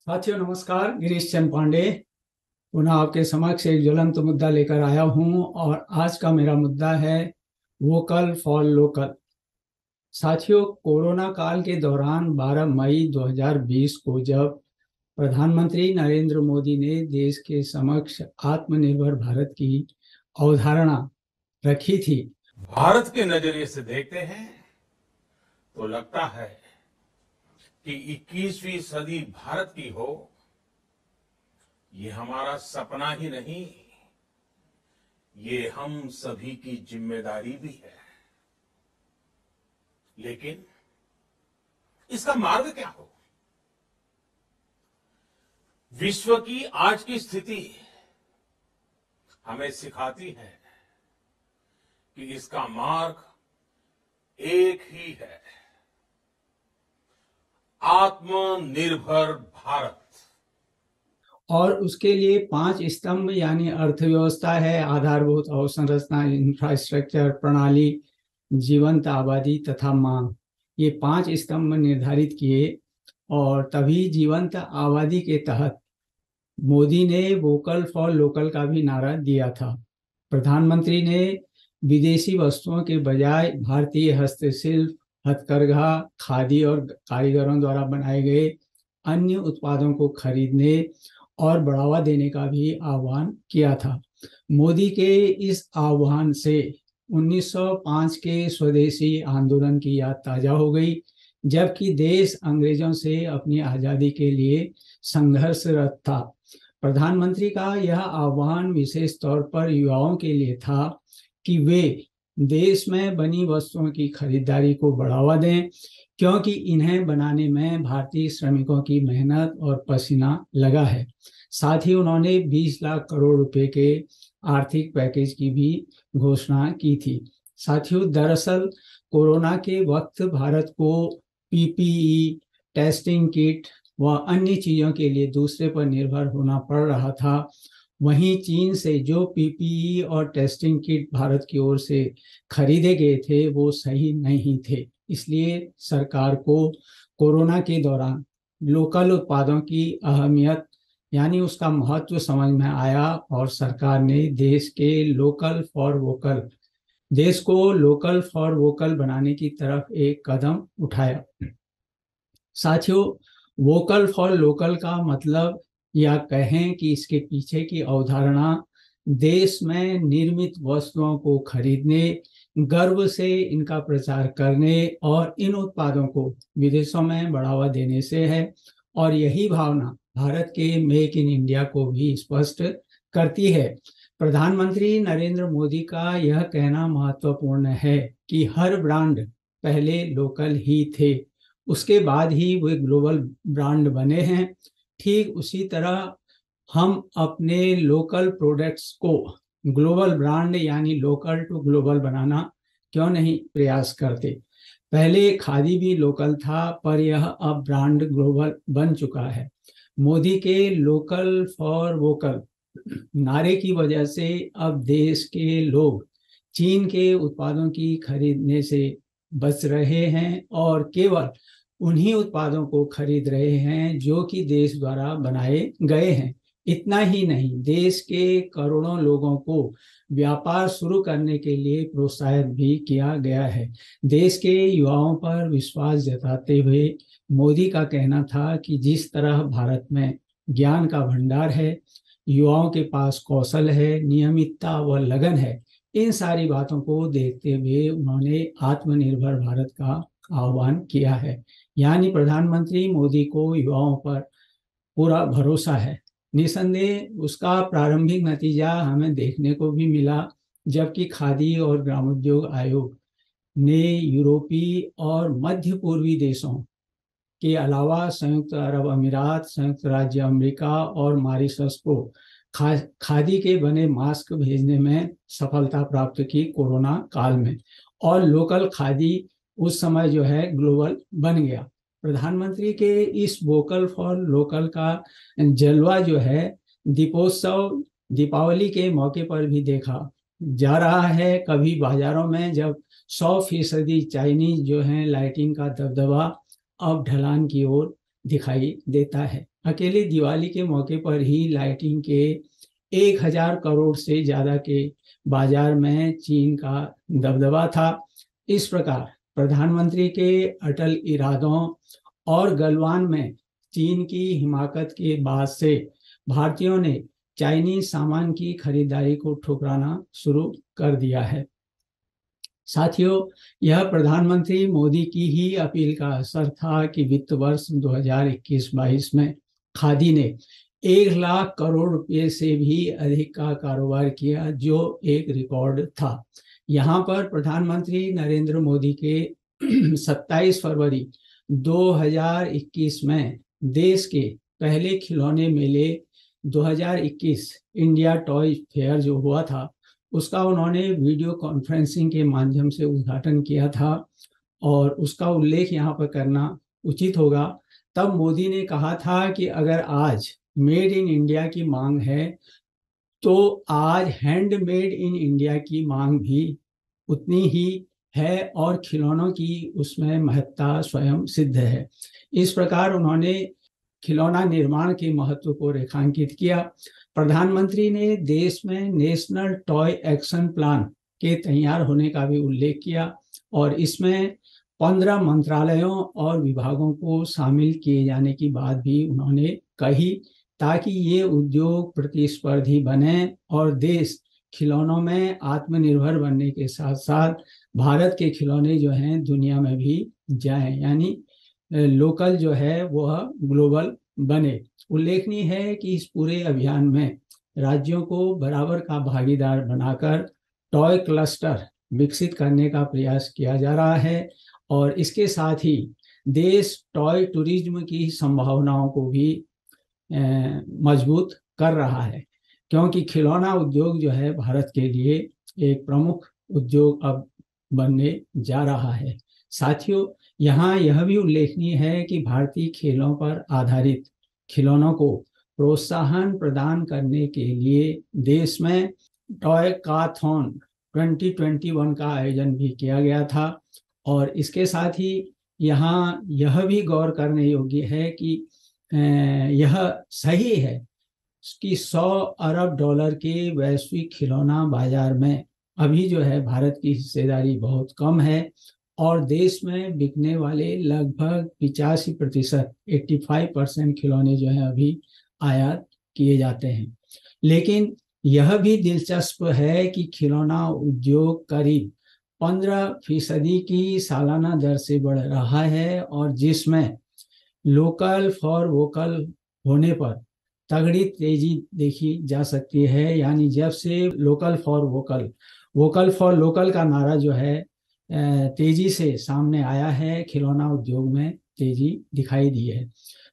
साथियों नमस्कार। गिरीश चंद पांडे पुनः आपके समक्ष एक ज्वलंत मुद्दा लेकर आया हूं और आज का मेरा मुद्दा है वोकल फॉर लोकल। साथियों, कोरोना काल के दौरान 12 मई 2020 को जब प्रधानमंत्री नरेंद्र मोदी ने देश के समक्ष आत्मनिर्भर भारत की अवधारणा रखी थी। भारत के नजरिए से देखते हैं तो लगता है कि 21वीं सदी भारत की हो, ये हमारा सपना ही नहीं, ये हम सभी की जिम्मेदारी भी है। लेकिन इसका मार्ग क्या हो? विश्व की आज की स्थिति हमें सिखाती है कि इसका मार्ग एक ही है, आत्मनिर्भर भारत। और उसके लिए 5 स्तंभ यानी अर्थव्यवस्था है, आधारभूत अवसंरचना, इंफ्रास्ट्रक्चर, प्रणाली, जीवंत आबादी तथा मांग, ये 5 स्तंभ निर्धारित किए। और तभी जीवंत आबादी के तहत मोदी ने वोकल फॉर लोकल का भी नारा दिया था। प्रधानमंत्री ने विदेशी वस्तुओं के बजाय भारतीय हस्तशिल्प, हथकरघा, खादी और कारीगरों द्वारा बनाए गए अन्य उत्पादों को खरीदने और बढ़ावा देने का भी आह्वान किया था। मोदी के इस आह्वान से 1905 के स्वदेशी आंदोलन की याद ताजा हो गई, जबकि देश अंग्रेजों से अपनी आज़ादी के लिए संघर्षरत था। प्रधानमंत्री का यह आह्वान विशेष तौर पर युवाओं के लिए था कि वे देश में बनी वस्तुओं की खरीदारी को बढ़ावा दें, क्योंकि इन्हें बनाने में भारतीय श्रमिकों की मेहनत और पसीना लगा है। साथ ही उन्होंने 20 लाख करोड़ रुपए के आर्थिक पैकेज की भी घोषणा की थी। साथियों, दरअसल कोरोना के वक्त भारत को पीपीई, टेस्टिंग किट व अन्य चीज़ों के लिए दूसरे पर निर्भर होना पड़ रहा था। वहीं चीन से जो पीपीई और टेस्टिंग किट भारत की ओर से खरीदे गए थे वो सही नहीं थे। इसलिए सरकार को कोरोना के दौरान लोकल उत्पादों की अहमियत यानी उसका महत्व समझ में आया और सरकार ने देश को लोकल फॉर वोकल बनाने की तरफ एक कदम उठाया। साथियों, वोकल फॉर लोकल का मतलब या कहें कि इसके पीछे की अवधारणा देश में निर्मित वस्तुओं को खरीदने, गर्व से इनका प्रचार करने और इन उत्पादों को विदेशों में बढ़ावा देने से है। और यही भावना भारत के मेक इन इंडिया को भी स्पष्ट करती है। प्रधानमंत्री नरेंद्र मोदी का यह कहना महत्वपूर्ण है कि हर ब्रांड पहले लोकल ही थे, उसके बाद ही वे ग्लोबल ब्रांड बने हैं। ठीक उसी तरह हम अपने लोकल प्रोडक्ट्स को ग्लोबल ब्रांड यानी लोकल टू ग्लोबल बनाना क्यों नहीं प्रयास करते। पहले खादी भी लोकल था, पर यह अब ब्रांड ग्लोबल बन चुका है। मोदी के लोकल फॉर वोकल नारे की वजह से अब देश के लोग चीन के उत्पादों की खरीदने से बच रहे हैं और केवल उन्हीं उत्पादों को खरीद रहे हैं जो कि देश द्वारा बनाए गए हैं। इतना ही नहीं, देश के करोड़ों लोगों को व्यापार शुरू करने के लिए प्रोत्साहित भी किया गया है। देश के युवाओं पर विश्वास जताते हुए मोदी का कहना था कि जिस तरह भारत में ज्ञान का भंडार है, युवाओं के पास कौशल है, नियमितता व लगन है, इन सारी बातों को देखते हुए उन्होंने आत्मनिर्भर भारत का आह्वान किया है। यानी प्रधानमंत्री मोदी को युवाओं पर पूरा भरोसा है। निसंदेह उसका प्रारंभिक नतीजा हमें देखने को भी मिला, जबकि खादी और ग्रामोद्योग आयोग ने यूरोपीय और मध्य पूर्वी देशों के अलावा संयुक्त अरब अमीरात, संयुक्त राज्य अमेरिका और मॉरिशस को खादी के बने मास्क भेजने में सफलता प्राप्त की कोरोना काल में, और लोकल खादी उस समय जो है ग्लोबल बन गया। प्रधानमंत्री के इस वोकल फॉर लोकल का जलवा जो है दीपोत्सव, दीपावली के मौके पर भी देखा जा रहा है। कभी बाजारों में जब 100% चाइनीज जो है लाइटिंग का दबदबा अब ढलान की ओर दिखाई देता है। अकेले दिवाली के मौके पर ही लाइटिंग के 1000 करोड़ से ज्यादा के बाजार में चीन का दबदबा था। इस प्रकार प्रधानमंत्री के अटल इरादों और गलवान में चीन की हिमाकत के बाद से भारतीयों ने चाइनीज सामान की खरीदारी को ठुकराना शुरू कर दिया है। साथियों, यह प्रधानमंत्री मोदी की ही अपील का असर था कि वित्त वर्ष 2021-22 में खादी ने 1 लाख करोड़ रुपए से भी अधिक का कारोबार किया, जो एक रिकॉर्ड था। यहाँ पर प्रधानमंत्री नरेंद्र मोदी के 27 फरवरी 2021 में देश के पहले खिलौने मेले 2021 इंडिया टॉय फेयर जो हुआ था, उसका उन्होंने वीडियो कॉन्फ्रेंसिंग के माध्यम से उद्घाटन किया था और उसका उल्लेख यहाँ पर करना उचित होगा। तब मोदी ने कहा था कि अगर आज मेड इन इंडिया की मांग है तो आज हैंडमेड इन इंडिया की मांग भी उतनी ही है और खिलौनों की उसमें महत्ता स्वयं सिद्ध है। इस प्रकार उन्होंने खिलौना निर्माण के महत्व को रेखांकित किया। प्रधानमंत्री ने देश में नेशनल टॉय एक्शन प्लान के तैयार होने का भी उल्लेख किया और इसमें 15 मंत्रालयों और विभागों को शामिल किए जाने की बात भी उन्होंने कही, ताकि ये उद्योग प्रतिस्पर्धी बने और देश खिलौनों में आत्मनिर्भर बनने के साथ साथ भारत के खिलौने जो हैं दुनिया में भी जाएं, यानी लोकल जो है वह ग्लोबल बने। उल्लेखनीय है कि इस पूरे अभियान में राज्यों को बराबर का भागीदार बनाकर टॉय क्लस्टर विकसित करने का प्रयास किया जा रहा है और इसके साथ ही देश टॉय टूरिज्म की संभावनाओं को भी मजबूत कर रहा है, क्योंकि खिलौना उद्योग जो है भारत के लिए एक प्रमुख उद्योग अब बनने जा रहा है। साथियों, यहाँ यह भी उल्लेखनीय है कि भारतीय खेलों पर आधारित खिलौनों को प्रोत्साहन प्रदान करने के लिए देश में टॉय काथॉन 2021 का आयोजन भी किया गया था और इसके साथ ही यहाँ यह भी गौर करने योग्य है कि यह सही है कि 100 अरब डॉलर के वैश्विक खिलौना बाजार में अभी जो है भारत की हिस्सेदारी बहुत कम है और देश में बिकने वाले लगभग 85% 85% खिलौने जो हैं अभी आयात किए जाते हैं। लेकिन यह भी दिलचस्प है कि खिलौना उद्योग करीब 15% की सालाना दर से बढ़ रहा है और जिसमें लोकल फॉर वोकल होने पर तगड़ी तेजी देखी जा सकती है। यानी जब से local for vocal, vocal for local का नारा जो है तेजी से सामने आया है, खिलौना उद्योग में तेजी दिखाई दी है।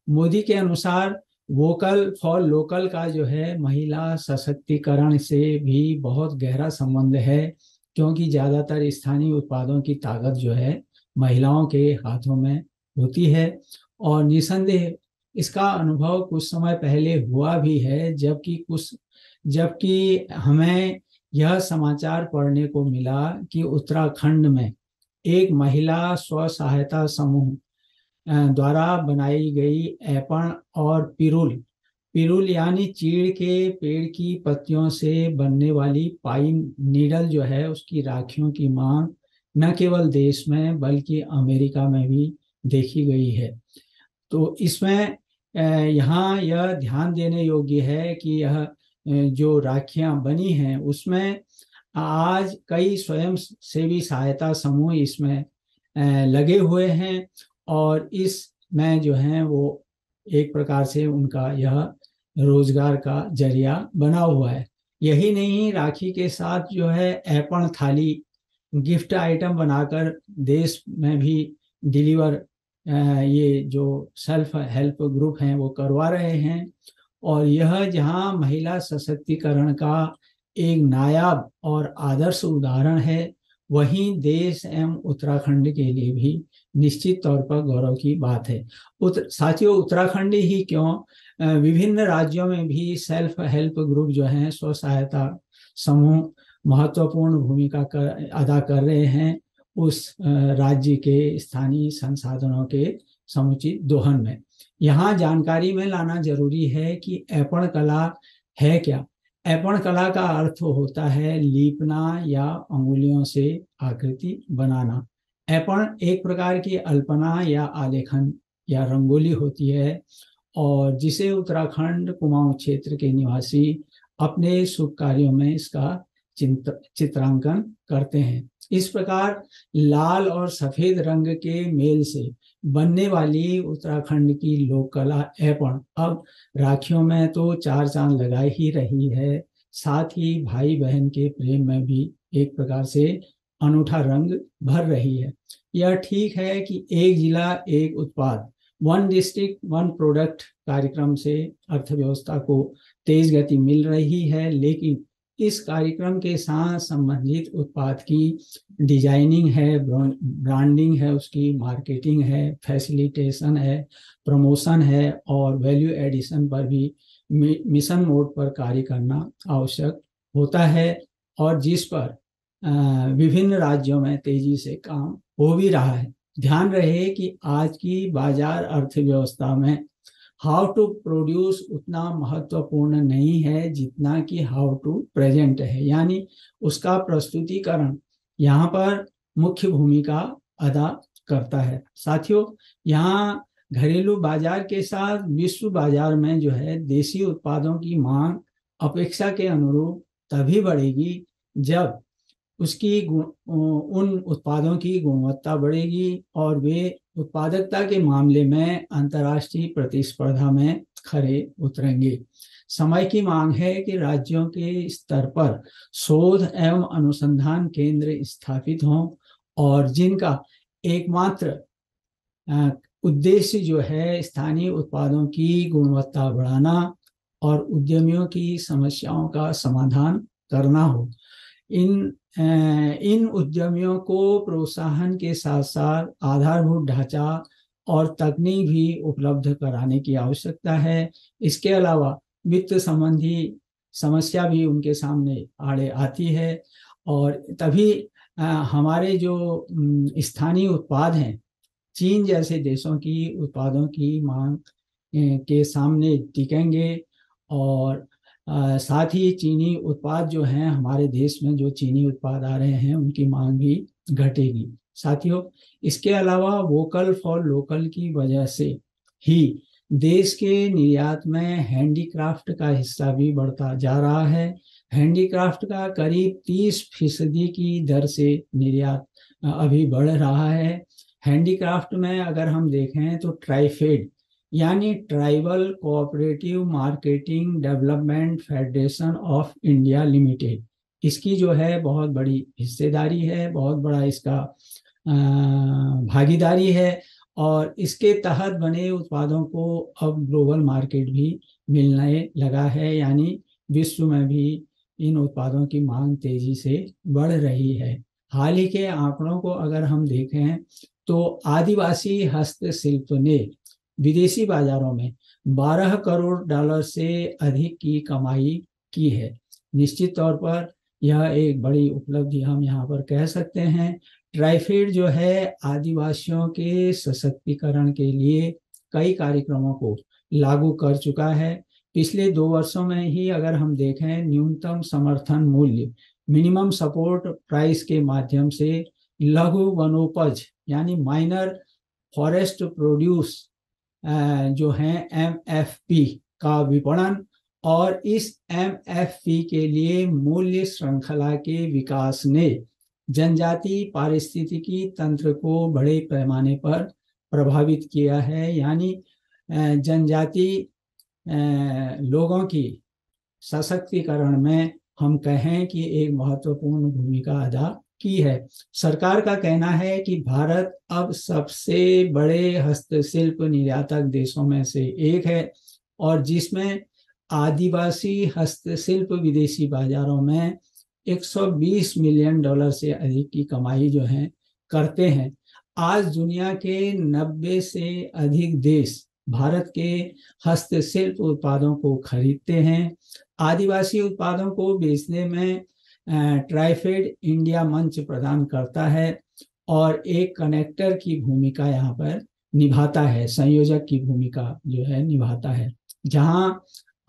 मोदी के अनुसार वोकल फॉर लोकल का जो है महिला सशक्तिकरण से भी बहुत गहरा संबंध है, क्योंकि ज़्यादातर स्थानीय उत्पादों की ताकत जो है महिलाओं के हाथों में होती है और निसंदेह इसका अनुभव कुछ समय पहले हुआ भी है, जबकि हमें यह समाचार पढ़ने को मिला कि उत्तराखंड में एक महिला स्व सहायता समूह द्वारा बनाई गई ऐपण और पिरुल यानी चीड़ के पेड़ की पत्तियों से बनने वाली पाइन नीडल जो है उसकी राखियों की मांग न केवल देश में बल्कि अमेरिका में भी देखी गई है। तो इसमें यहाँ यह ध्यान देने योग्य है कि यह जो राखियां बनी हैं उसमें आज कई स्वयं सेवी सहायता समूह इसमें लगे हुए हैं और इसमें जो है वो एक प्रकार से उनका यह रोजगार का जरिया बना हुआ है। यही नहीं, राखी के साथ जो है ऐपण थाली गिफ्ट आइटम बनाकर देश में भी डिलीवर ये जो सेल्फ हेल्प ग्रुप हैं वो करवा रहे हैं और यह जहां महिला सशक्तिकरण का एक नायाब और आदर्श उदाहरण है, वहीं देश एवं उत्तराखंड के लिए भी निश्चित तौर पर गौरव की बात है। साथियों, उत्तराखंड ही क्यों, विभिन्न राज्यों में भी सेल्फ हेल्प ग्रुप जो हैं स्व सहायता समूह महत्वपूर्ण भूमिका अदा कर रहे हैं उस राज्य के स्थानीय संसाधनों के समुचित दोहन में। यहाँ जानकारी में लाना जरूरी है कि ऐपण कला है क्या। ऐपण कला का अर्थ होता है लीपना या अंगुलियों से आकृति बनाना। ऐपण एक प्रकार की अल्पना या आलेखन या रंगोली होती है और जिसे उत्तराखंड कुमाऊं क्षेत्र के निवासी अपने शुभ कार्यों में इसका चित्रांकन करते हैं। इस प्रकार लाल और सफेद रंग के मेल से बनने वाली उत्तराखंड की लोक कला ऐपण अब राखियों में तो चार चांद लगा ही रही है, साथ ही भाई बहन के प्रेम में भी एक प्रकार से अनूठा रंग भर रही है। यह ठीक है कि एक जिला एक उत्पाद, वन डिस्ट्रिक्ट वन प्रोडक्ट कार्यक्रम से अर्थव्यवस्था को तेज गति मिल रही है, लेकिन इस कार्यक्रम के साथ संबंधित उत्पाद की डिजाइनिंग है, ब्रांडिंग है, उसकी मार्केटिंग है, फैसिलिटेशन है, प्रमोशन है और वैल्यू एडिशन पर भी मिशन मोड पर कार्य करना आवश्यक होता है और जिस पर विभिन्न राज्यों में तेजी से काम हो भी रहा है। ध्यान रहे कि आज की बाजार अर्थव्यवस्था में हाउ टू प्रोड्यूस उतना महत्वपूर्ण नहीं है जितना कि हाउ टू प्रेजेंट है, यानी उसका प्रस्तुतिकरण यहाँ पर मुख्य भूमिका अदा करता है। साथियों, यहाँ घरेलू बाजार के साथ विश्व बाजार में जो है देसी उत्पादों की मांग अपेक्षा के अनुरूप तभी बढ़ेगी जब उसकी उन उत्पादों की गुणवत्ता बढ़ेगी और वे उत्पादकता के मामले में अंतर्राष्ट्रीय प्रतिस्पर्धा में खरे उतरेंगे। समय की मांग है कि राज्यों के स्तर पर शोध एवं अनुसंधान केंद्र स्थापित हों और जिनका एकमात्र उद्देश्य जो है स्थानीय उत्पादों की गुणवत्ता बढ़ाना और उद्यमियों की समस्याओं का समाधान करना हो। इन उद्यमियों को प्रोत्साहन के साथ साथ आधारभूत ढांचा और तकनीक भी उपलब्ध कराने की आवश्यकता है। इसके अलावा वित्त संबंधी समस्या भी उनके सामने आड़े आती है और तभी हमारे जो स्थानीय उत्पाद हैं चीन जैसे देशों की उत्पादों की मांग के सामने टिकेंगे और साथ ही चीनी उत्पाद जो हैं हमारे देश में जो चीनी उत्पाद आ रहे हैं उनकी मांग भी घटेगी। साथियों, इसके अलावा वोकल फॉर लोकल की वजह से ही देश के निर्यात में हैंडीक्राफ्ट का हिस्सा भी बढ़ता जा रहा है। हैंडीक्राफ्ट का करीब 30% की दर से निर्यात अभी बढ़ रहा है। हैंडीक्राफ्ट में अगर हम देखें तो ट्राइफेड यानी tribal cooperative marketing development federation of India limited, इसकी जो है बहुत बड़ी हिस्सेदारी है, बहुत बड़ा इसका भागीदारी है और इसके तहत बने उत्पादों को अब ग्लोबल मार्केट भी मिलने लगा है, यानी विश्व में भी इन उत्पादों की मांग तेजी से बढ़ रही है। हाल ही के आंकड़ों को अगर हम देखें तो आदिवासी हस्तशिल्प ने विदेशी बाजारों में 12 करोड़ डॉलर से अधिक की कमाई की है। निश्चित तौर पर यह एक बड़ी उपलब्धि हम यहाँ पर कह सकते हैं। ट्राइफेड जो है आदिवासियों के सशक्तिकरण के लिए कई कार्यक्रमों को लागू कर चुका है। पिछले 2 वर्षों में ही अगर हम देखें न्यूनतम समर्थन मूल्य मिनिमम सपोर्ट प्राइस के माध्यम से लघु वनोपज यानी माइनर फॉरेस्ट प्रोड्यूस जो है MFP का विपणन और इस MFP के लिए मूल्य श्रृंखला के विकास ने जनजाति पारिस्थितिकी तंत्र को बड़े पैमाने पर प्रभावित किया है, यानी जनजाति लोगों की सशक्तिकरण में हम कहें कि एक महत्वपूर्ण भूमिका अदा की है। सरकार का कहना है कि भारत अब सबसे बड़े हस्तशिल्प निर्यातक देशों में से एक है और जिसमें आदिवासी हस्तशिल्प विदेशी बाजारों में 120 मिलियन डॉलर से अधिक की कमाई जो है करते हैं। आज दुनिया के 90 से अधिक देश भारत के हस्तशिल्प उत्पादों को खरीदते हैं। आदिवासी उत्पादों को बेचने में ट्राइफेड इंडिया मंच प्रदान करता है और एक कनेक्टर की भूमिका यहाँ पर निभाता है, संयोजक की भूमिका जो है निभाता है, जहां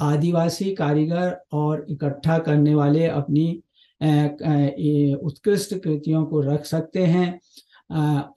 आदिवासी कारीगर और इकट्ठा करने वाले अपनी उत्कृष्ट कृतियों को रख सकते हैं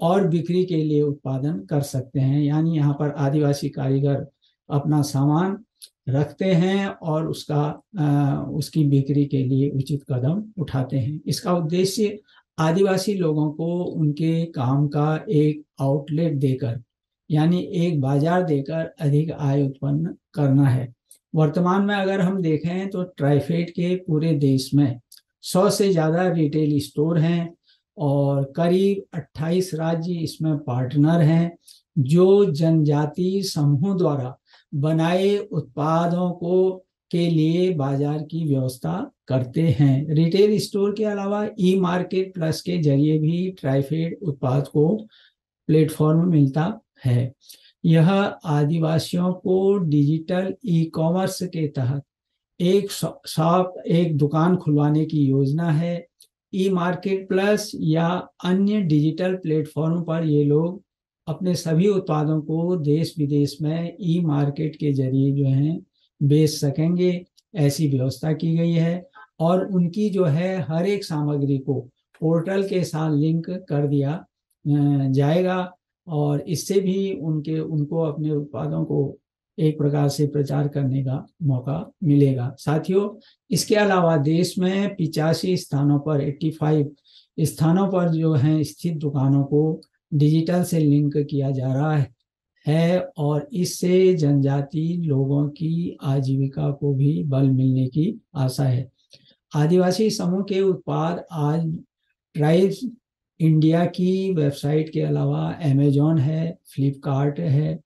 और बिक्री के लिए उत्पादन कर सकते हैं। यानी यहाँ पर आदिवासी कारीगर अपना सामान रखते हैं और उसकी बिक्री के लिए उचित कदम उठाते हैं। इसका उद्देश्य आदिवासी लोगों को उनके काम का एक आउटलेट देकर, यानी एक बाजार देकर अधिक आय उत्पन्न करना है। वर्तमान में अगर हम देखें तो ट्राइफेड के पूरे देश में 100 से ज़्यादा रिटेल स्टोर हैं और करीब 28 राज्य इसमें पार्टनर हैं, जो जनजाति समूह द्वारा बनाए उत्पादों के लिए बाजार की व्यवस्था करते हैं। रिटेल स्टोर के अलावा ई मार्केट प्लस के जरिए भी ट्राइफेड उत्पाद को प्लेटफॉर्म मिलता है। यह आदिवासियों को डिजिटल ई कॉमर्स के तहत एक दुकान खुलवाने की योजना है। ई मार्केट प्लस या अन्य डिजिटल प्लेटफॉर्म पर ये लोग अपने सभी उत्पादों को देश विदेश में ई मार्केट के जरिए जो है बेच सकेंगे, ऐसी व्यवस्था की गई है। और उनकी जो है हर एक सामग्री को पोर्टल के साथ लिंक कर दिया जाएगा और इससे भी उनको अपने उत्पादों को एक प्रकार से प्रचार करने का मौका मिलेगा। साथियों, इसके अलावा देश में 85 स्थानों पर 85 स्थानों पर जो हैं स्थित दुकानों को डिजिटल से लिंक किया जा रहा है और इससे जनजाति लोगों की आजीविका को भी बल मिलने की आशा है। आदिवासी समूह के उत्पाद आज ट्राइब्स इंडिया की वेबसाइट के अलावा अमेजॉन है, फ्लिपकार्ट है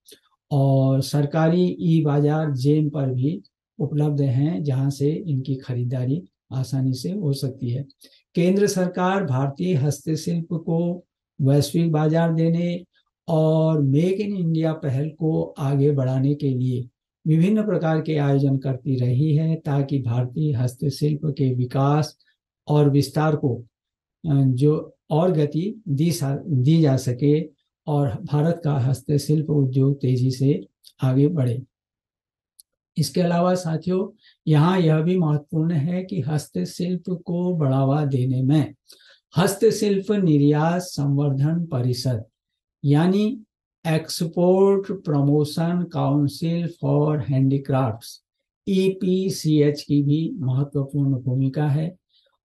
और सरकारी ई बाजार जेम पर भी उपलब्ध हैं, जहां से इनकी खरीदारी आसानी से हो सकती है। केंद्र सरकार भारतीय हस्तशिल्प को वैश्विक बाजार देने और मेक इन इंडिया पहल को आगे बढ़ाने के लिए विभिन्न प्रकार के आयोजन करती रही है, ताकि भारतीय हस्तशिल्प के विकास और विस्तार को जो और गति दी जा सके और भारत का हस्तशिल्प उद्योग तेजी से आगे बढ़े। इसके अलावा साथियों, यहाँ यह भी महत्वपूर्ण है कि हस्तशिल्प को बढ़ावा देने में हस्तशिल्प निर्यात संवर्धन परिषद यानी export promotion council for handicrafts EPCH की भी महत्वपूर्ण भूमिका है।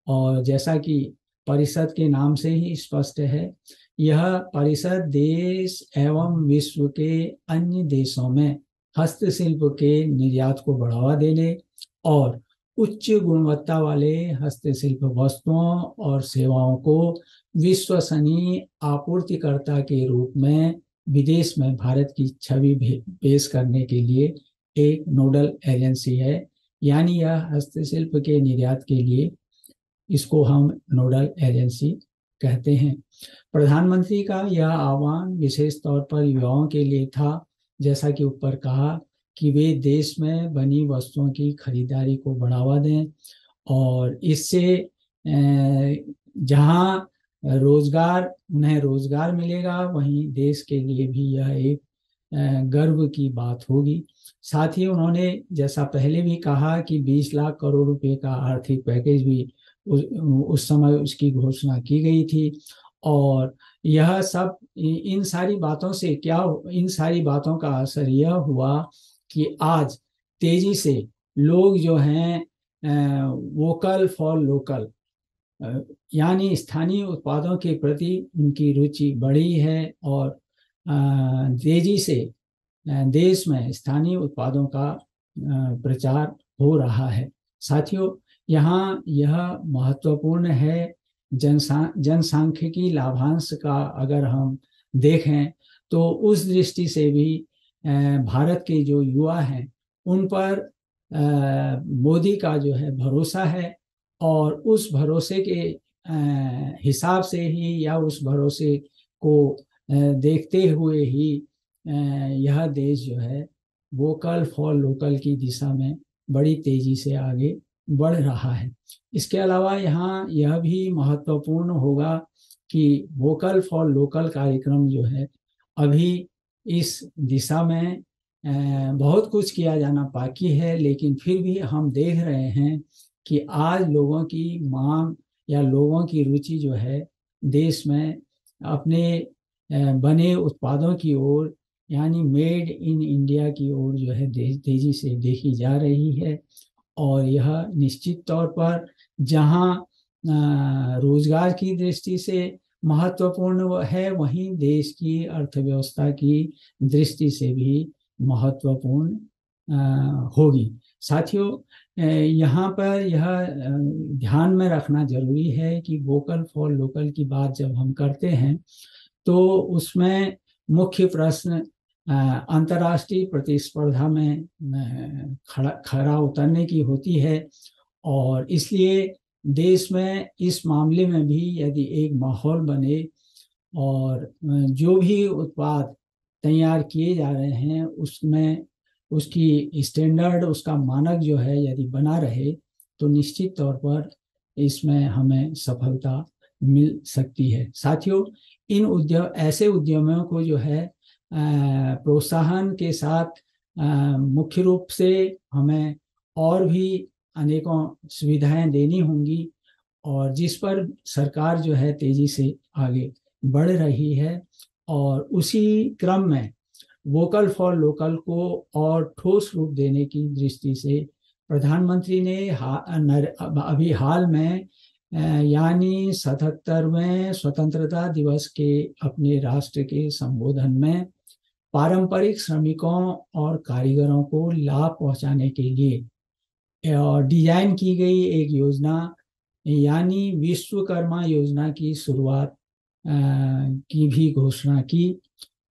और जैसा कि परिषद के नाम से ही स्पष्ट है, यह परिषद देश एवं विश्व के अन्य देशों में हस्तशिल्प के निर्यात को बढ़ावा देने और उच्च गुणवत्ता वाले हस्तशिल्प वस्तुओं और सेवाओं को विश्वसनीय आपूर्तिकर्ता के रूप में विदेश में भारत की छवि पेश करने के लिए एक नोडल एजेंसी है। यानी यह हस्तशिल्प के निर्यात के लिए इसको हम नोडल एजेंसी कहते हैं। प्रधानमंत्री का यह आह्वान विशेष तौर पर युवाओं के लिए था, जैसा कि ऊपर कहा कि वे देश में बनी वस्तुओं की खरीदारी को बढ़ावा दें और इससे जहां उन्हें रोजगार मिलेगा, वहीं देश के लिए भी यह एक गर्व की बात होगी। साथ ही उन्होंने जैसा पहले भी कहा कि 20 लाख करोड़ रुपए का आर्थिक पैकेज भी उस समय उसकी घोषणा की गई थी। और यह सब इन सारी बातों का असर यह हुआ कि आज तेजी से लोग जो हैं वोकल फॉर लोकल यानी स्थानीय उत्पादों के प्रति उनकी रुचि बढ़ी है और तेजी से देश में स्थानीय उत्पादों का प्रचार हो रहा है। साथियों, यहाँ यह महत्वपूर्ण है, जनसांख्यिकी लाभांश का अगर हम देखें तो उस दृष्टि से भी भारत के जो युवा हैं उन पर मोदी का जो है भरोसा है और उस भरोसे के हिसाब से ही या उस भरोसे को देखते हुए ही यह देश जो है वोकल फॉर लोकल की दिशा में बड़ी तेजी से आगे बढ़ रहा है। इसके अलावा यहाँ यह भी महत्वपूर्ण होगा कि वोकल फॉर लोकल कार्यक्रम जो है अभी इस दिशा में बहुत कुछ किया जाना बाकी है, लेकिन फिर भी हम देख रहे हैं कि आज लोगों की मांग या लोगों की रुचि जो है देश में अपने बने उत्पादों की ओर, यानी मेड इन इंडिया की ओर जो है तेजी से देखी जा रही है। और यह निश्चित तौर पर जहां रोजगार की दृष्टि से महत्वपूर्ण है, वहीं देश की अर्थव्यवस्था की दृष्टि से भी महत्वपूर्ण होगी। साथियों, यहाँ पर यह ध्यान में रखना जरूरी है कि वोकल फॉर लोकल की बात जब हम करते हैं तो उसमें मुख्य प्रश्न अंतर्राष्ट्रीय प्रतिस्पर्धा में खरा उतरने की होती है। और इसलिए देश में इस मामले में भी यदि एक माहौल बने और जो भी उत्पाद तैयार किए जा रहे हैं उसमें उसकी स्टैंडर्ड, उसका मानक जो है यदि बना रहे, तो निश्चित तौर पर इसमें हमें सफलता मिल सकती है। साथियों, इन ऐसे उद्यमों को जो है प्रोत्साहन के साथ मुख्य रूप से हमें और भी अनेकों सुविधाएं देनी होंगी, और जिस पर सरकार जो है तेजी से आगे बढ़ रही है। और उसी क्रम में वोकल फॉर लोकल को और ठोस रूप देने की दृष्टि से प्रधानमंत्री ने अभी हाल में यानी 77वें स्वतंत्रता दिवस के अपने राष्ट्र के संबोधन में पारंपरिक श्रमिकों और कारीगरों को लाभ पहुंचाने के लिए डिजाइन की गई एक योजना यानी विश्वकर्मा योजना की शुरुआत की भी घोषणा की,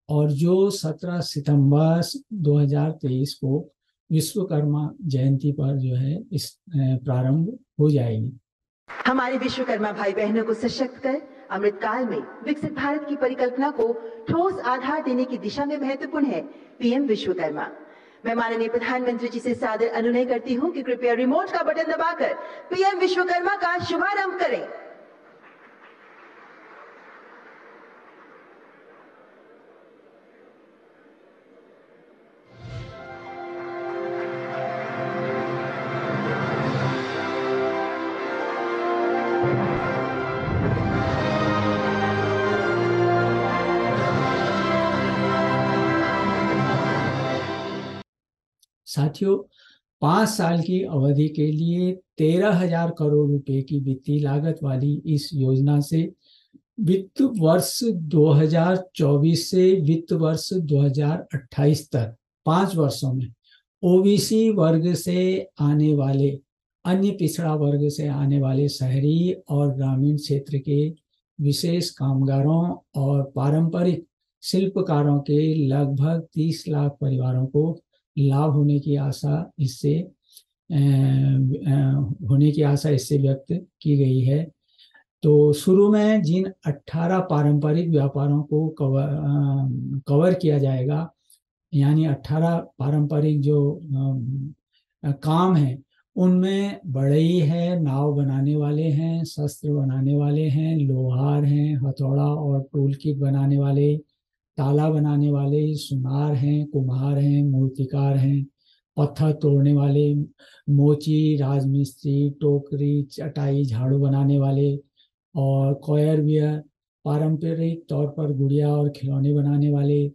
और जो 17 सितंबर 2023 को विश्वकर्मा जयंती पर जो है इस प्रारंभ हो जाएगी। हमारे विश्वकर्मा भाई बहनों को सशक्त कर अमृत काल में विकसित भारत की परिकल्पना को ठोस आधार देने की दिशा में महत्वपूर्ण है पीएम विश्वकर्मा। मैं माननीय प्रधानमंत्री जी से सादर अनुनय करती हूं कि कृपया रिमोट का बटन दबाकर पीएम विश्वकर्मा का शुभारंभ करें। साथियों, 5 साल की अवधि के लिए 13,000 करोड़ रुपए की वित्तीय लागत वाली इस योजना से वित्त वर्ष 2024 से वित्त वर्ष 2028 तक 5 वर्षों में ओबीसी वर्ग से आने वाले, अन्य पिछड़ा वर्ग से आने वाले शहरी और ग्रामीण क्षेत्र के विशेष कामगारों और पारंपरिक शिल्पकारों के लगभग 30 लाख परिवारों को लाभ होने की आशा इससे व्यक्त की गई है। तो शुरू में जिन 18 पारंपरिक व्यापारों को कवर किया जाएगा, यानी 18 पारंपरिक जो काम है, उनमें बढ़ई है, नाव बनाने वाले हैं, शस्त्र बनाने वाले हैं, लोहार हैं, हथौड़ा और टूल किट बनाने वाले, ताला बनाने वाले, सुनार हैं, कुम्हार हैं, मूर्तिकार हैं, पत्थर तोड़ने वाले, मोची, राजमिस्त्री, टोकरी, चटाई, झाड़ू बनाने वाले, और कॉयर वियर, पारंपरिक तौर पर गुड़िया और खिलौने बनाने वाले,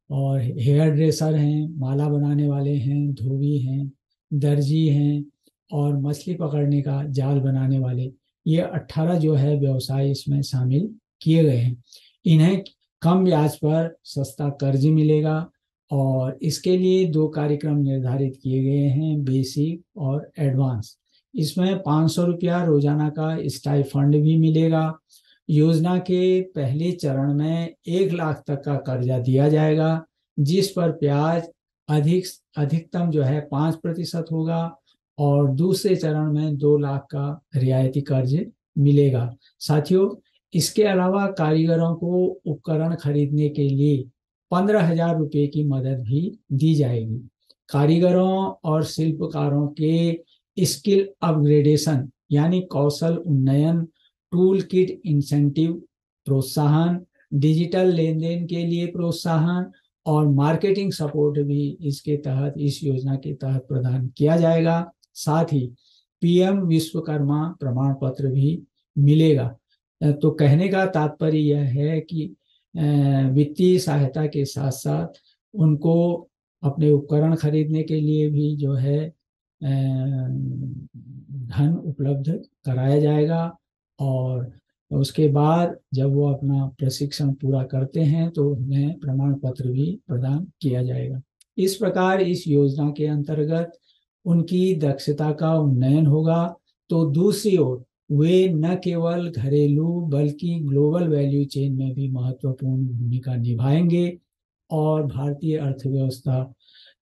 और हेयर ड्रेसर हैं, माला बनाने वाले हैं, धोबी हैं, दर्जी हैं, और मछली पकड़ने का जाल बनाने वाले। ये 18 जो है व्यवसाय इसमें शामिल किए गए हैं। इन्हें कम ब्याज पर सस्ता कर्ज मिलेगा, और इसके लिए 2 कार्यक्रम निर्धारित किए गए हैं, बेसिक और एडवांस। इसमें 500 रुपया रोजाना का स्टाइफंड भी मिलेगा। योजना के पहले चरण में 1 लाख तक का कर्जा दिया जाएगा, जिस पर ब्याज अधिकतम जो है 5% होगा, और दूसरे चरण में 2 लाख का रियायती कर्ज मिलेगा। साथियों, इसके अलावा कारीगरों को उपकरण खरीदने के लिए 15,000 रुपये की मदद भी दी जाएगी। कारीगरों और शिल्पकारों के स्किल अपग्रेडेशन यानी कौशल उन्नयन, टूल किट इंसेंटिव प्रोत्साहन, डिजिटल लेन देन के लिए प्रोत्साहन और मार्केटिंग सपोर्ट भी इसके तहत, इस योजना के तहत प्रदान किया जाएगा। साथ ही पीएम विश्वकर्मा प्रमाण पत्र भी मिलेगा। तो कहने का तात्पर्य यह है कि वित्तीय सहायता के साथ साथ उनको अपने उपकरण खरीदने के लिए भी जो है धन उपलब्ध कराया जाएगा, और उसके बाद जब वो अपना प्रशिक्षण पूरा करते हैं तो उन्हें प्रमाण पत्र भी प्रदान किया जाएगा। इस प्रकार इस योजना के अंतर्गत उनकी दक्षता का उन्नयन होगा। तो दूसरी ओर वे न केवल घरेलू बल्कि ग्लोबल वैल्यू चेन में भी महत्वपूर्ण भूमिका निभाएंगे और भारतीय अर्थव्यवस्था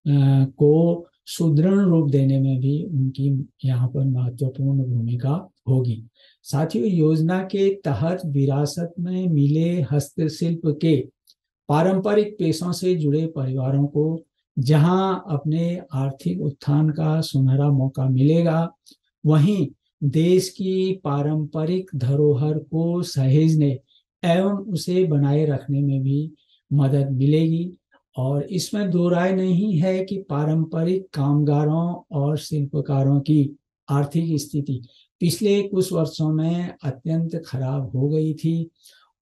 को सुदृढ़ रूप देने में भी उनकी यहाँ पर महत्वपूर्ण भूमिका होगी। साथियों, योजना के तहत विरासत में मिले हस्तशिल्प के पारंपरिक पेशों से जुड़े परिवारों को जहां अपने आर्थिक उत्थान का सुनहरा मौका मिलेगा, वहीं देश की पारंपरिक धरोहर को सहेजने एवं उसे बनाए रखने में भी मदद मिलेगी। और इसमें दो राय नहीं है कि पारंपरिक कामगारों और शिल्पकारों की आर्थिक स्थिति पिछले कुछ वर्षों में अत्यंत खराब हो गई थी,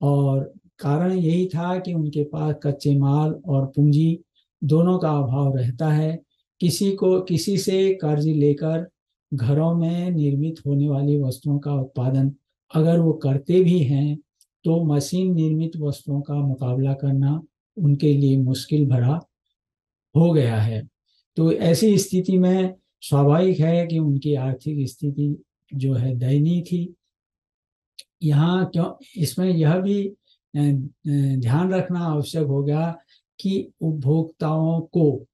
और कारण यही था कि उनके पास कच्चे माल और पूंजी दोनों का अभाव रहता है। किसी से कर्ज लेकर घरों में निर्मित होने वाली वस्तुओं का उत्पादन अगर वो करते भी हैं तो मशीन निर्मित वस्तुओं का मुकाबला करना उनके लिए मुश्किल भरा हो गया है। तो ऐसी स्थिति में स्वाभाविक है कि उनकी आर्थिक स्थिति जो है दयनीय थी। यहाँ क्यों, इसमें यह भी ध्यान रखना आवश्यक होगा कि उपभोक्ताओं को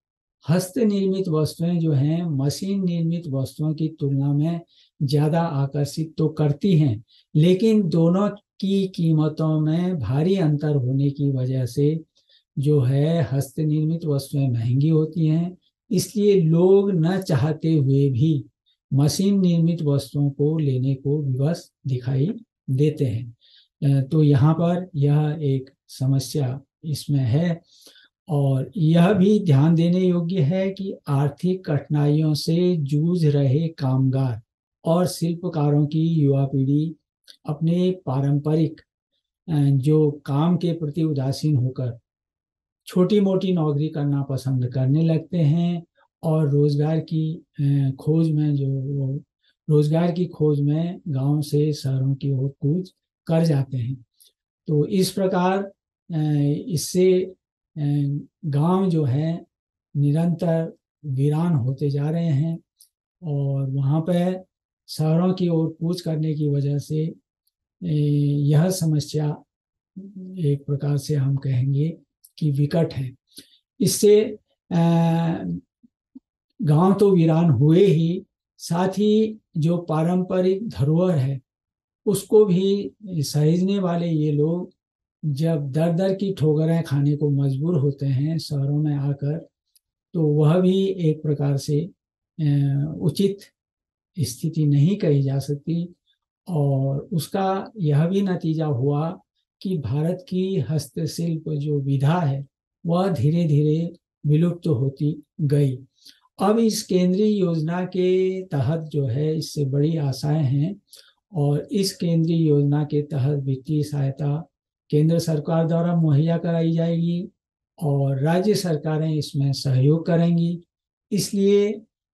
हस्त निर्मित वस्तुएं जो हैं मशीन निर्मित वस्तुओं की तुलना में ज़्यादा आकर्षित तो करती हैं, लेकिन दोनों की कीमतों में भारी अंतर होने की वजह से जो है हस्त निर्मित वस्तुएं महंगी होती हैं। इसलिए लोग न चाहते हुए भी मशीन निर्मित वस्तुओं को लेने को विवश दिखाई देते हैं। तो यहाँ पर यह एक समस्या इसमें है। और यह भी ध्यान देने योग्य है कि आर्थिक कठिनाइयों से जूझ रहे कामगार और शिल्पकारों की युवा पीढ़ी अपने पारंपरिक जो काम के प्रति उदासीन होकर छोटी मोटी नौकरी करना पसंद करने लगते हैं और रोजगार की खोज में गांव से शहरों की ओर कूच कर जाते हैं। तो इस प्रकार इससे गांव जो है निरंतर वीरान होते जा रहे हैं और वहाँ पर शहरों की ओर कूच करने की वजह से यह समस्या एक प्रकार से हम कहेंगे कि विकट है। इससे गांव तो वीरान हुए ही, साथ ही जो पारंपरिक धरोहर है उसको भी सहेजने वाले ये लोग जब दर दर की ठोकरें खाने को मजबूर होते हैं शहरों में आकर, तो वह भी एक प्रकार से उचित स्थिति नहीं कही जा सकती। और उसका यह भी नतीजा हुआ कि भारत की हस्तशिल्प जो विधा है वह धीरे धीरे विलुप्त होती गई। अब इस केंद्रीय योजना के तहत जो है इससे बड़ी आशाएं हैं, और इस केंद्रीय योजना के तहत वित्तीय सहायता केंद्र सरकार द्वारा मुहैया कराई जाएगी और राज्य सरकारें इसमें सहयोग करेंगी। इसलिए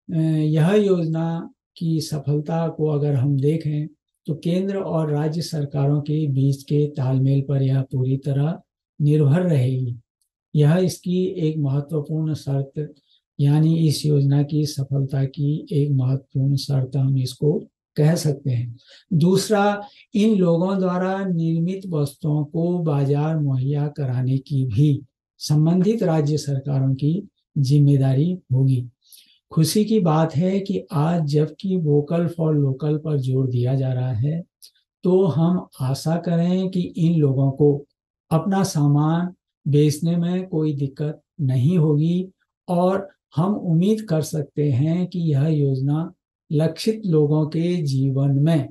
यह योजना की सफलता को अगर हम देखें तो केंद्र और राज्य सरकारों के बीच के तालमेल पर यह पूरी तरह निर्भर रहेगी। यह इसकी एक महत्वपूर्ण शर्त, यानी इस योजना की सफलता की एक महत्वपूर्ण शर्त हम इसको कह सकते हैं। दूसरा, इन लोगों द्वारा निर्मित वस्तुओं को बाजार मुहैया कराने की भी संबंधित राज्य सरकारों की जिम्मेदारी होगी। खुशी की बात है कि आज जबकि वोकल फॉर लोकल पर जोर दिया जा रहा है, तो हम आशा करें कि इन लोगों को अपना सामान बेचने में कोई दिक्कत नहीं होगी और हम उम्मीद कर सकते हैं कि यह योजना लक्षित लोगों के जीवन में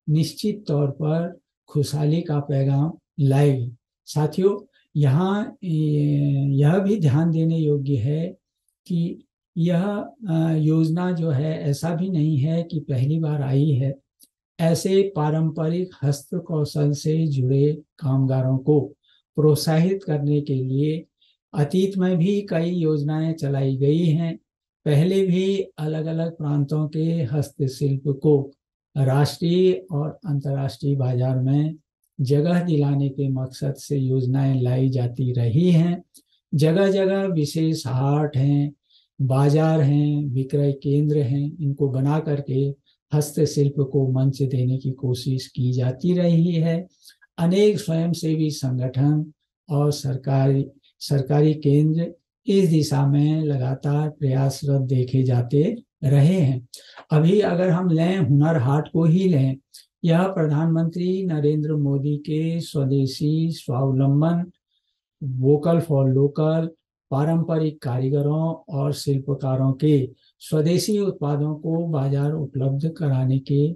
निश्चित तौर पर खुशहाली का पैगाम लाएगी। साथियों, यहाँ यह भी ध्यान देने योग्य है कि यह योजना जो है ऐसा भी नहीं है कि पहली बार आई है। ऐसे पारंपरिक हस्त कौशल से जुड़े कामगारों को प्रोत्साहित करने के लिए अतीत में भी कई योजनाएं चलाई गई हैं। पहले भी अलग अलग प्रांतों के हस्तशिल्प को राष्ट्रीय और अंतर्राष्ट्रीय बाजार में जगह दिलाने के मकसद से योजनाएं लाई जाती रही हैं। जगह जगह विशेष हाट हैं, बाजार हैं, विक्रय केंद्र हैं, इनको बना करके हस्तशिल्प को मंच देने की कोशिश की जाती रही है। अनेक स्वयंसेवी संगठन और सरकारी केंद्र इस दिशा में लगातार प्रयासरत देखे जाते रहे हैं। अभी अगर हम लें हुनर हाट को ही लें, यह प्रधानमंत्री नरेंद्र मोदी के स्वदेशी स्वावलंबन, वोकल फॉर लोकल, पारंपरिक कारीगरों और शिल्पकारों के स्वदेशी उत्पादों को बाजार उपलब्ध कराने के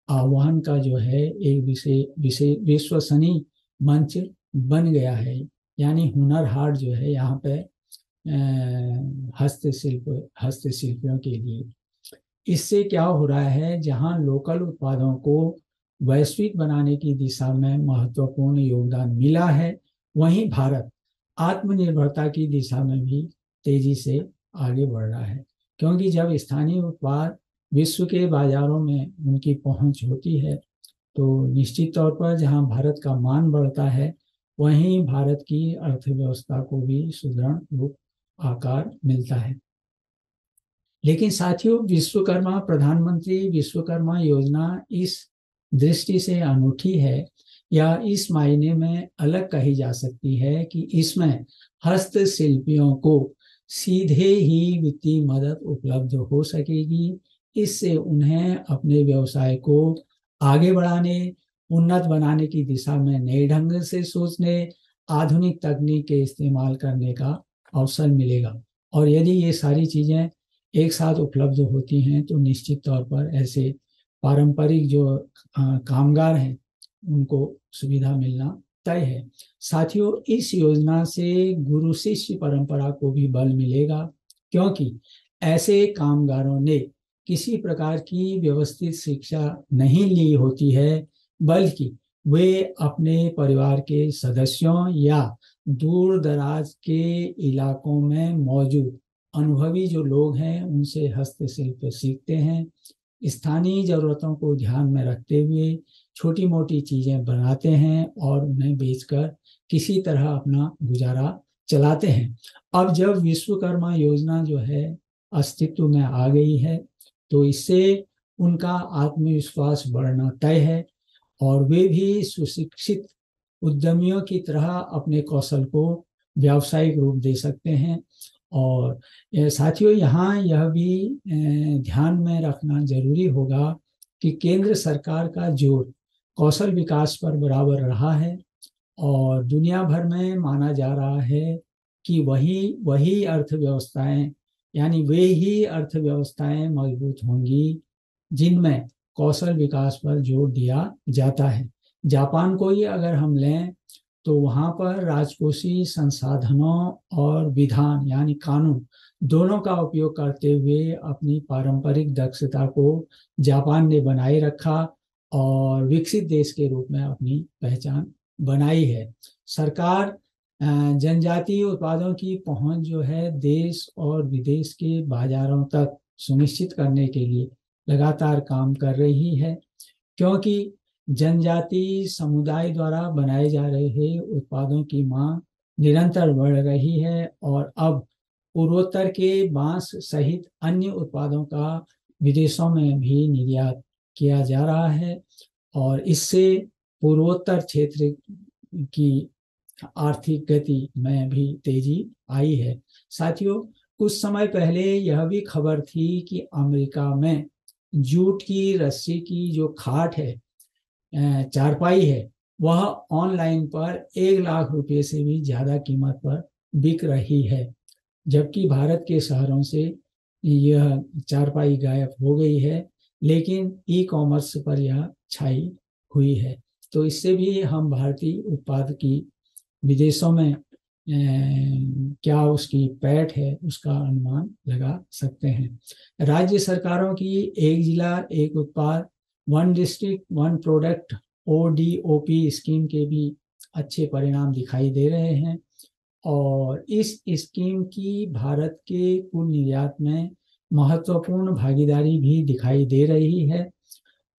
आह्वान का जो है एक विश्वसनीय मंच बन गया है। यानी हुनर हाट जो है यहाँ पे हस्तशिल्पियों के लिए। इससे क्या हो रहा है, जहाँ लोकल उत्पादों को वैश्विक बनाने की दिशा में महत्वपूर्ण योगदान मिला है, वहीं भारत आत्मनिर्भरता की दिशा में भी तेजी से आगे बढ़ रहा है। क्योंकि जब स्थानीय उत्पाद विश्व के बाजारों में उनकी पहुंच होती है तो निश्चित तौर पर जहां भारत का मान बढ़ता है, वहीं भारत की अर्थव्यवस्था को भी सुदृढ़ रूप आकार मिलता है। लेकिन साथियों, विश्वकर्मा प्रधानमंत्री विश्वकर्मा योजना इस दृष्टि से अनूठी है या इस मायने में अलग कही जा सकती है कि इसमें हस्तशिल्पियों को सीधे ही वित्तीय मदद उपलब्ध हो सकेगी। इससे उन्हें अपने व्यवसाय को आगे बढ़ाने, उन्नत बनाने की दिशा में नए ढंग से सोचने, आधुनिक तकनीक के इस्तेमाल करने का अवसर मिलेगा। और यदि ये सारी चीज़ें एक साथ उपलब्ध होती हैं तो निश्चित तौर पर ऐसे पारंपरिक जो कामगार हैं उनको सुविधा मिलना तय है। साथियों, इस योजना से गुरु शिष्य परंपरा को भी बल मिलेगा, क्योंकि ऐसे कामगारों ने किसी प्रकार की व्यवस्थित शिक्षा नहीं ली होती है, बल्कि वे अपने परिवार के सदस्यों या दूर दराज के इलाकों में मौजूद अनुभवी जो लोग हैं उनसे हस्तशिल्प सीखते हैं। स्थानीय ज़रूरतों को ध्यान में रखते हुए छोटी मोटी चीज़ें बनाते हैं और उन्हें बेचकर किसी तरह अपना गुजारा चलाते हैं। अब जब विश्वकर्मा योजना जो है अस्तित्व में आ गई है तो इससे उनका आत्मविश्वास बढ़ना तय है और वे भी सुशिक्षित उद्यमियों की तरह अपने कौशल को व्यावसायिक रूप दे सकते हैं। और साथियों, यहाँ यह भी ध्यान में रखना जरूरी होगा कि केंद्र सरकार का जोर कौशल विकास पर बराबर रहा है और दुनिया भर में माना जा रहा है कि वही अर्थव्यवस्थाएं, यानी वे ही अर्थव्यवस्थाएं मजबूत होंगी जिनमें कौशल विकास पर जोर दिया जाता है। जापान को ही अगर हम लें तो वहाँ पर राजकोषीय संसाधनों और विधान यानी कानून दोनों का उपयोग करते हुए अपनी पारंपरिक दक्षता को जापान ने बनाए रखा और विकसित देश के रूप में अपनी पहचान बनाई है। सरकार जनजातीय उत्पादों की पहुंच जो है देश और विदेश के बाजारों तक सुनिश्चित करने के लिए लगातार काम कर रही है, क्योंकि जनजातीय समुदाय द्वारा बनाए जा रहे उत्पादों की मांग निरंतर बढ़ रही है और अब पूर्वोत्तर के बांस सहित अन्य उत्पादों का विदेशों में भी निर्यात किया जा रहा है और इससे पूर्वोत्तर क्षेत्र की आर्थिक गति में भी तेजी आई है। साथियों, कुछ समय पहले यह भी खबर थी कि अमेरिका में जूट की रस्सी की जो खाट है, चारपाई है, वह ऑनलाइन पर 1 लाख रुपए से भी ज्यादा कीमत पर बिक रही है, जबकि भारत के शहरों से यह चारपाई गायब हो गई है, लेकिन ई कॉमर्स पर यह छाई हुई है। तो इससे भी हम भारतीय उत्पाद की विदेशों में क्या उसकी पैठ है उसका अनुमान लगा सकते हैं। राज्य सरकारों की एक जिला एक उत्पाद, one district one product ODOP scheme के भी अच्छे परिणाम दिखाई दे रहे हैं और इस स्कीम की भारत के कुल निर्यात में महत्वपूर्ण भागीदारी भी दिखाई दे रही है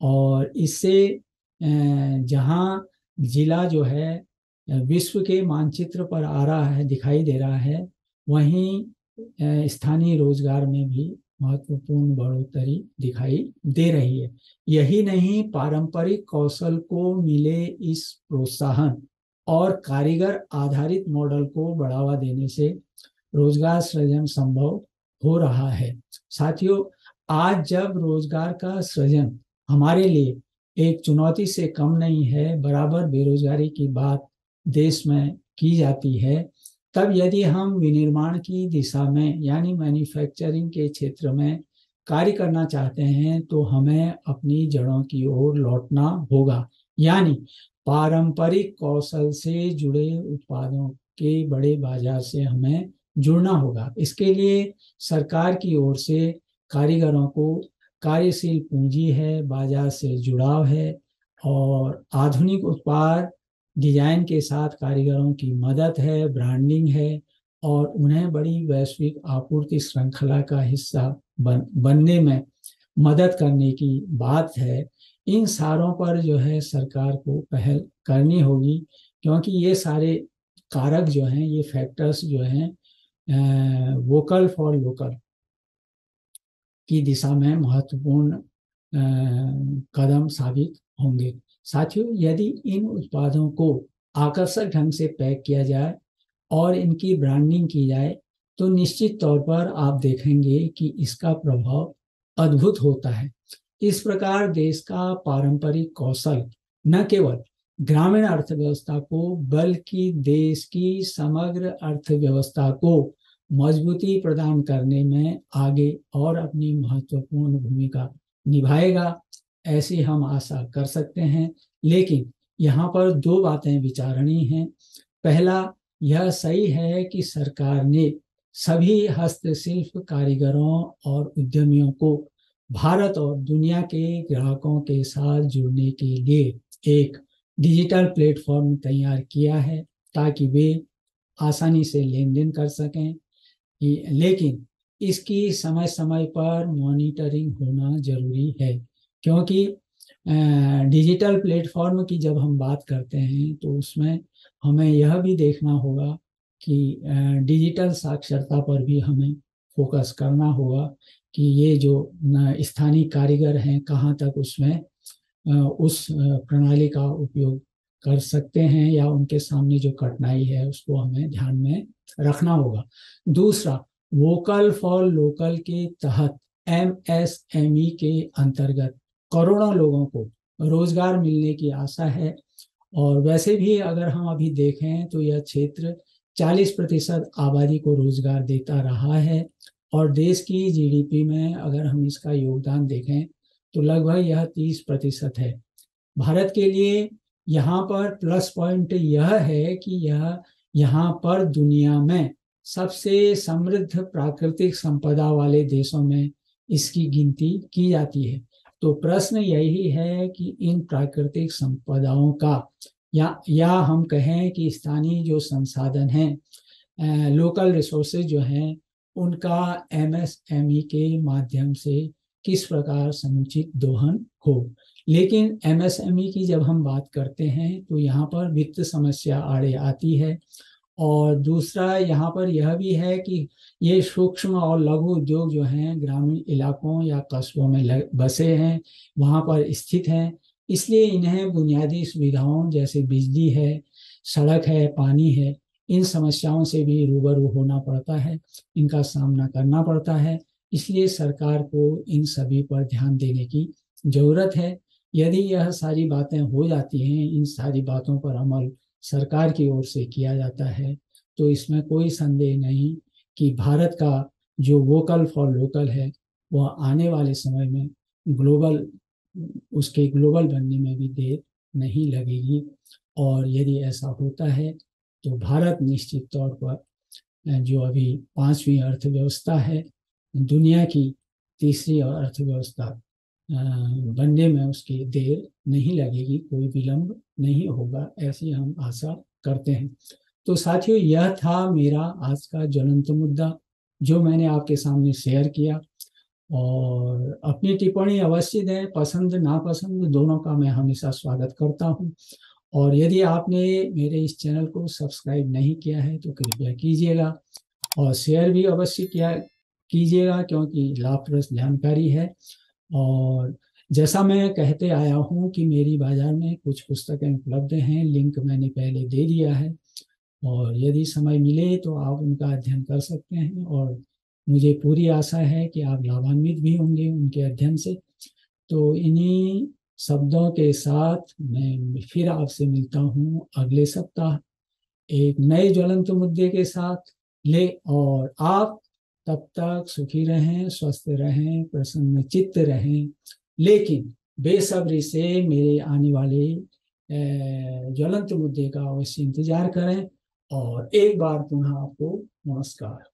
और इससे जहां जिला जो है विश्व के मानचित्र पर आ रहा है, दिखाई दे रहा है, वहीं स्थानीय रोजगार में भी महत्वपूर्ण बढ़ोतरी दिखाई दे रही है। यही नहीं, पारंपरिक कौशल को मिले इस प्रोत्साहन और कारीगर आधारित मॉडल को बढ़ावा देने से रोजगार सृजन संभव हो रहा है। साथियों, आज जब रोजगार का सृजन हमारे लिए एक चुनौती से कम नहीं है, बराबर बेरोजगारी की बात देश में की जाती है, तब यदि हम विनिर्माण की दिशा में यानी मैन्युफैक्चरिंग के क्षेत्र में कार्य करना चाहते हैं तो हमें अपनी जड़ों की ओर लौटना होगा, यानी पारंपरिक कौशल से जुड़े उत्पादों के बड़े बाजार से हमें जुड़ना होगा। इसके लिए सरकार की ओर से कारीगरों को कार्यशील पूंजी है, बाजार से जुड़ाव है और आधुनिक उत्पाद डिजाइन के साथ कारीगरों की मदद है, ब्रांडिंग है और उन्हें बड़ी वैश्विक आपूर्ति श्रृंखला का हिस्सा बनने में मदद करने की बात है। इन सारों पर जो है सरकार को पहल करनी होगी, क्योंकि ये सारे कारक जो हैं, ये फैक्टर्स जो हैं वोकल फॉर लोकल की दिशा में महत्वपूर्ण कदम साबित होंगे। साथियों, यदि इन उत्पादों को आकर्षक ढंग से पैक किया जाए और इनकी ब्रांडिंग की जाए तो निश्चित तौर पर आप देखेंगे कि इसका प्रभाव अद्भुत होता है। इस प्रकार देश का पारंपरिक कौशल न केवल ग्रामीण अर्थव्यवस्था को बल्कि देश की समग्र अर्थव्यवस्था को मजबूती प्रदान करने में आगे और अपनी महत्वपूर्ण भूमिका निभाएगा, ऐसी हम आशा कर सकते हैं। लेकिन यहाँ पर दो बातें विचारणीय हैं। पहला, यह सही है कि सरकार ने सभी हस्तशिल्प कारीगरों और उद्यमियों को भारत और दुनिया के ग्राहकों के साथ जुड़ने के लिए एक डिजिटल प्लेटफॉर्म तैयार किया है ताकि वे आसानी से लेन देन कर सकें, लेकिन इसकी समय समय पर मॉनिटरिंग होना जरूरी है, क्योंकि डिजिटल प्लेटफॉर्म की जब हम बात करते हैं तो उसमें हमें यह भी देखना होगा कि डिजिटल साक्षरता पर भी हमें फोकस करना होगा कि ये जो स्थानीय कारीगर हैं कहाँ तक उसमें उस प्रणाली का उपयोग कर सकते हैं या उनके सामने जो कठिनाई है उसको हमें ध्यान में रखना होगा। दूसरा, वोकल फॉर लोकल के तहत MSME के अंतर्गत करोड़ों लोगों को रोजगार मिलने की आशा है और वैसे भी अगर हम अभी देखें तो यह क्षेत्र 40% आबादी को रोजगार देता रहा है और देश की GDP में अगर हम इसका योगदान देखें तो लगभग यह 30% है। भारत के लिए यहाँ पर प्लस पॉइंट यह है कि यह यहाँ पर दुनिया में सबसे समृद्ध प्राकृतिक संपदा वाले देशों में इसकी गिनती की जाती है। तो प्रश्न यही है कि इन प्राकृतिक संपदाओं का या हम कहें कि स्थानीय जो संसाधन हैं, लोकल रिसोर्सेज जो हैं, उनका MSME के माध्यम से किस प्रकार समुचित दोहन हो। लेकिन MSME की जब हम बात करते हैं तो यहाँ पर वित्त समस्या आड़े आती है और दूसरा यहाँ पर यह भी है कि ये सूक्ष्म और लघु उद्योग जो हैं ग्रामीण इलाकों या कस्बों में बसे हैं, वहाँ पर स्थित हैं, इसलिए इन्हें बुनियादी सुविधाओं जैसे बिजली है, सड़क है, पानी है, इन समस्याओं से भी रूबरू होना पड़ता है, इनका सामना करना पड़ता है। इसलिए सरकार को इन सभी पर ध्यान देने की जरूरत है। यदि यह सारी बातें हो जाती हैं, इन सारी बातों पर अमल सरकार की ओर से किया जाता है, तो इसमें कोई संदेह नहीं कि भारत का जो वोकल फॉर लोकल है वह आने वाले समय में ग्लोबल बनने में भी देर नहीं लगेगी। और यदि ऐसा होता है तो भारत निश्चित तौर पर जो अभी 5वीं अर्थव्यवस्था है, दुनिया की तीसरी अर्थव्यवस्था बनने में उसकी देर नहीं लगेगी, कोई विलंब नहीं होगा, ऐसी हम आशा करते हैं। तो साथियों, यह था मेरा आज का ज्वलंत मुद्दा जो मैंने आपके सामने शेयर किया। और अपनी टिप्पणी अवश्य दें, पसंद नापसंद दोनों का मैं हमेशा स्वागत करता हूं। और यदि आपने मेरे इस चैनल को सब्सक्राइब नहीं किया है तो कृपया कीजिएगा, और शेयर भी अवश्य कीजिएगा, क्योंकि लाभप्रद जानकारी है। और जैसा मैं कहते आया हूँ कि मेरी बाजार में कुछ पुस्तकें उपलब्ध हैं, लिंक मैंने पहले दे दिया है, और यदि समय मिले तो आप उनका अध्ययन कर सकते हैं। और मुझे पूरी आशा है कि आप लाभान्वित भी होंगे उनके अध्ययन से। तो इन्हीं शब्दों के साथ मैं फिर आपसे मिलता हूँ अगले सप्ताह एक नए ज्वलंत मुद्दे के साथ और आप तब तक सुखी रहें, स्वस्थ रहें, प्रसन्न चित्त रहें, लेकिन बेसब्री से मेरे आने वाले ज्वलंत मुद्दे का अवश्य इंतजार करें। और एक बार पुनः आपको नमस्कार।